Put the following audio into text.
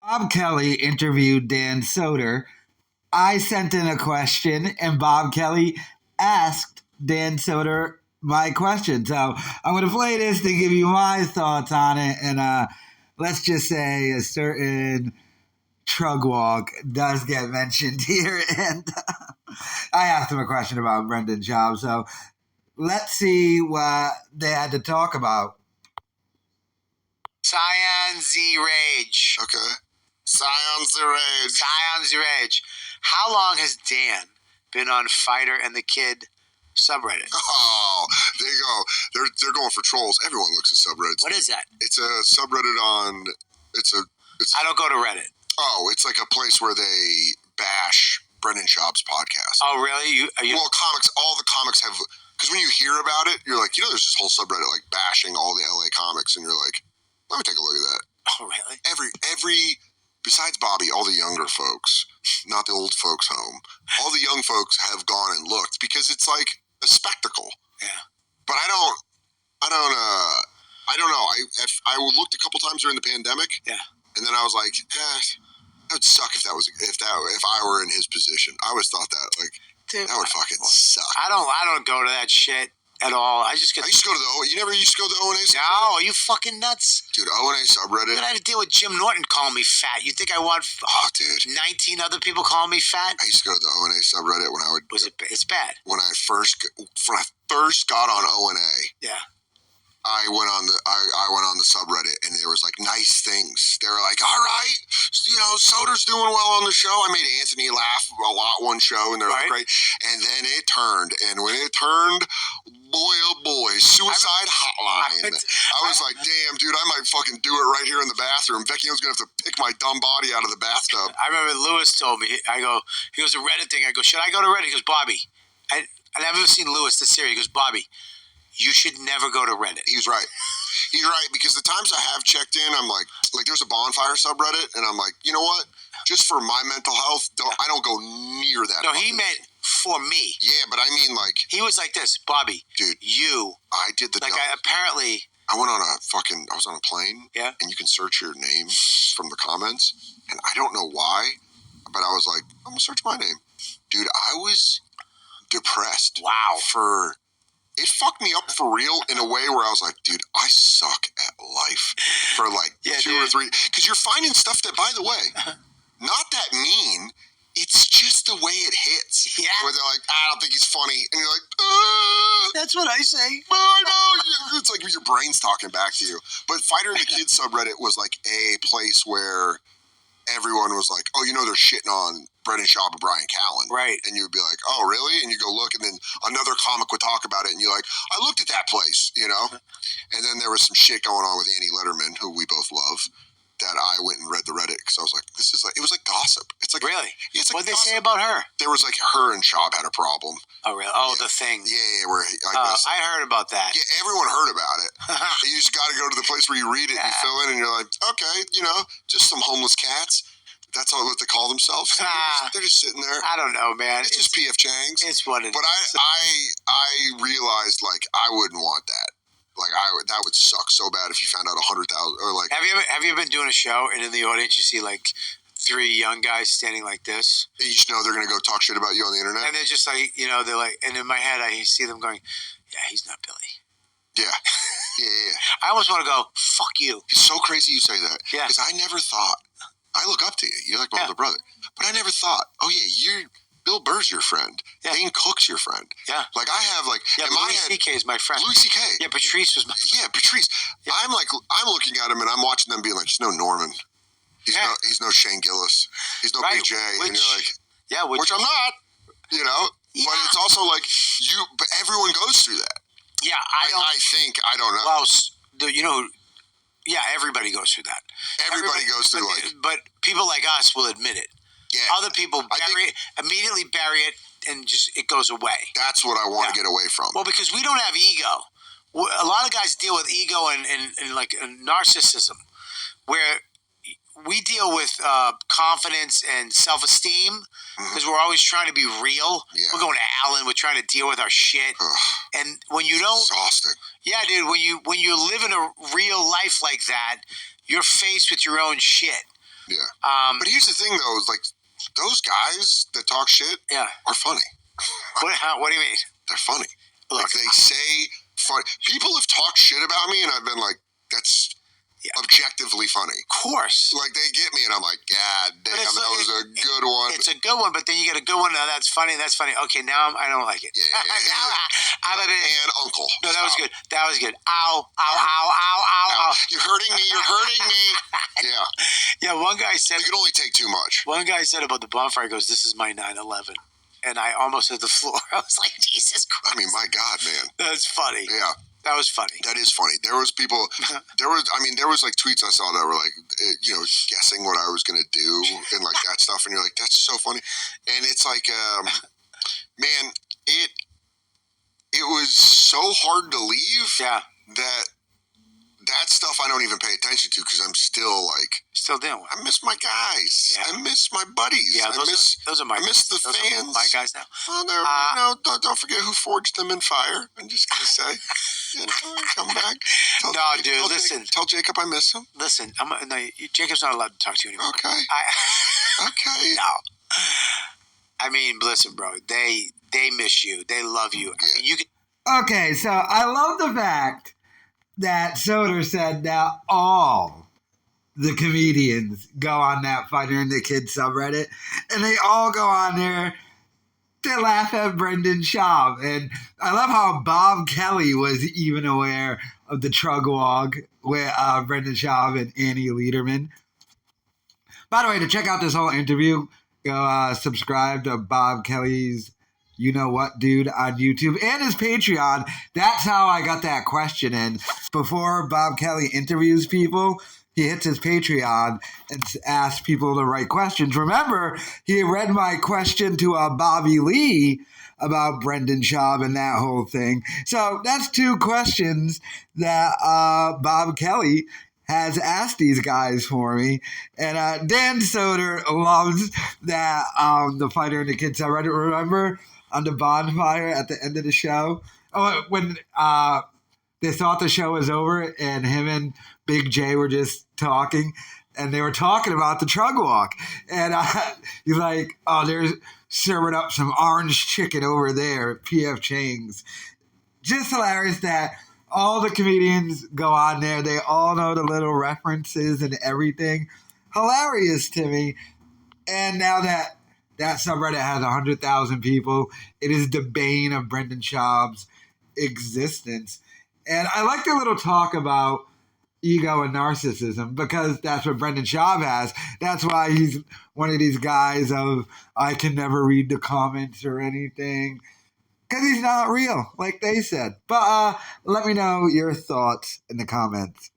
Bob Kelly interviewed Dan Soder. I sent in a question, and Bob Kelly asked Dan Soder my question. So I'm going to play this to give you my thoughts on it. And let's just say a certain trugg walgg does get mentioned here. And I asked him a question about Brendan Schaub. So let's see what they had to talk about. Scion Z Rage. Okay. Scion Z Rage. Scion Z Rage. How long has Dan been on Fighter and the Kid subreddit? Oh, there you go. They're going for trolls. Everyone looks at subreddits. What is that? It's a subreddit on. It's. I don't go to Reddit. Oh, it's like a place where they bash Brendan Schaub's podcast. Oh, really? Well, comics. All the comics have. Because when you hear about it, you're like, there's this whole subreddit like bashing all the LA comics, and you're like, let me take a look at that. Oh, really? Every. Besides Bobby, all the younger folks, not the old folks home, all the young folks have gone and looked because it's like a spectacle. Yeah. But I don't know. I looked a couple times during the pandemic. Yeah. And then I was like, that would suck if I were in his position. I always thought that Dude, that would fucking suck. I don't go to that shit at all. I used to go to the you never used to go to the O&A subreddit? No, are you fucking nuts? Dude, O&A subreddit. I had to deal with Jim Norton calling me fat. You think I want dude, 19 other people calling me fat? I used to go to the O&A subreddit when I would It's bad. When I first got on O&A. Yeah. I went on the subreddit and there was like nice things. They were like, all right, Soder's doing well on the show. I made Anthony laugh a lot one show and they're like, great. And then it turned. And when it turned, boy, oh boy, suicide hotline. I was like, damn, dude, I might fucking do it right here in the bathroom. Becky was going to have to pick my dumb body out of the bathtub. I remember Lewis told me, he goes, a Reddit thing. I go, should I go to Reddit? He goes, Bobby. I never seen Lewis this series. He goes, Bobby, you should never go to Reddit. He was right. He's right, because the times I have checked in, I'm like there's a bonfire subreddit, and I'm like, you know what? Just for my mental health, I don't go near that. No, he meant for me. Yeah, but I mean, like... He was like this, Bobby. Dude. I did the... apparently... I went on I was on a plane. Yeah. And you can search your name from the comments, and I don't know why, but I was like, I'm going to search my name. Dude, I was depressed. Wow. It fucked me up for real in a way where I was like, dude, I suck at life for like 2 or 3. Because you're finding stuff that, by the way, not that mean. It's just the way it hits. Yeah. Where they're like, I don't think he's funny. And you're like, That's what I say. I know. It's like your brain's talking back to you. But Fighter and the Kid subreddit was like a place where everyone was like, oh, they're shitting on Brendan Schaub and Brian Callen. Right. And you'd be like, oh, really? And you go look, and then another comic would talk about it, and you're like, I looked at that place, And then there was some shit going on with Annie Letterman, who we both love, that I went and read the Reddit, because I was like, it was like gossip. It's like... Really? Yeah, it's like what'd they say about her? There was like, her and Schaub had a problem. Oh, really? Oh, yeah. The thing. Yeah, where I guess... I heard about that. Yeah, everyone heard about it. You just got to go to the place where you read it and you fill in, and you're like, okay, just some homeless cats. That's all what they call themselves. They're just sitting there. I don't know, man. It's just P.F. Chang's. It's what it is. But I realized, I wouldn't want that. That would suck so bad if you found out 100,000 or like. Have you ever been doing a show and in the audience you see 3 young guys standing like this? You just know they're going to go talk shit about you on the internet. And they're just like, they're like, and in my head I see them going, yeah, he's not Billy. Yeah. Yeah. I almost want to go, fuck you. It's so crazy you say that. Yeah. Because I never thought. I look up to you. You're like my older brother. But I never thought, oh, yeah, Bill Burr's your friend. Yeah. Dane Cook's your friend. Yeah. I have, in my head... Louis C.K. is my friend. Louis C.K. Yeah, Patrice was my friend. Yeah, Patrice. Yeah. I'm looking at him, and I'm watching them being like, he's no Norman. He's no Shane Gillis. He's no Big J. And you're like... Yeah, which I'm not, Yeah. But it's also but everyone goes through that. Yeah, I think, I don't know. Well, yeah, everybody goes through that. Everybody goes through but people like us will admit it. Yeah. Other people immediately bury it and just it goes away. That's what I want to get away from. Well, because we don't have ego. A lot of guys deal with ego and narcissism, where we deal with confidence and self-esteem because we're always trying to be real. Yeah. We're going to Allen. We're trying to deal with our shit. And when you don't... Exhausting. Yeah, dude, when you live in a real life like that, you're faced with your own shit. Yeah. But here's the thing, though, is like those guys that talk shit are funny. What do you mean? They're funny. Look, like they say funny. People have talked shit about me, and I've been like, that's objectively funny. Of course. Like they get me, and I'm like, God damn, that was a good one. It's a good one, but then you get a good one. Now that's funny. Okay, now I don't like it. Yeah. And uncle. No, that was good. That was good. Ow, ow, ow, ow, ow, ow. You're hurting me. You're hurting me. Yeah. Yeah, one guy said. You can only take too much. One guy said about the bonfire, he goes, "This is my 9/11." And I almost hit the floor. I was like, Jesus Christ. I mean, my God, man. That's funny. Yeah. That was funny. That is funny. There was people, there was like tweets I saw that were like, guessing what I was going to do and like that stuff. And you're like, that's so funny. And it's like, man, it was so hard to leave that stuff I don't even pay attention to because I'm still like, doing it. I miss my guys. Yeah. I miss my buddies. Yeah, those are my I miss the those fans. Are my guys now. Well, don't forget who forged them in fire. I'm just gonna say, come back. Listen. Tell Jacob I miss him. Listen, Jacob's not allowed to talk to you anymore. Okay. Okay. No. I mean, listen, bro. They miss you. They love you. Yeah. I mean, you can. Okay, so I love the fact that Soder said that all the comedians go on that Fighter and the Kid subreddit, and they all go on there to laugh at Brendan Schaub. And I love how Bob Kelly was even aware of the trugg walgg with Brendan Schaub and Annie Lederman. By the way, to check out this whole interview, go subscribe to Bob Kelly's You Know What Dude on YouTube and his Patreon. That's how I got that question in. Before Bob Kelly interviews people, he hits his Patreon and asks people the right questions. Remember, he read my question to Bobby Lee about Brendan Schaub and that whole thing. So that's two questions that Bob Kelly has asked these guys for me. And Dan Soder loves that the Fighter and the Kid subreddit. Remember on the bonfire at the end of the show? Oh, when they thought the show was over and him and Big J were just talking, and they were talking about the trugg walk. And he's like, oh, they're serving up some orange chicken over there at P.F. Chang's. Just hilarious that all the comedians go on there. They all know the little references and everything. Hilarious to me. And now that subreddit has 100,000 people, it is the bane of Brendan Schaub's existence. And I like the little talk about ego and narcissism because that's what Brendan Schaub has. That's why he's one of these guys of, I can never read the comments or anything. Because he's not real, like they said. But let me know your thoughts in the comments.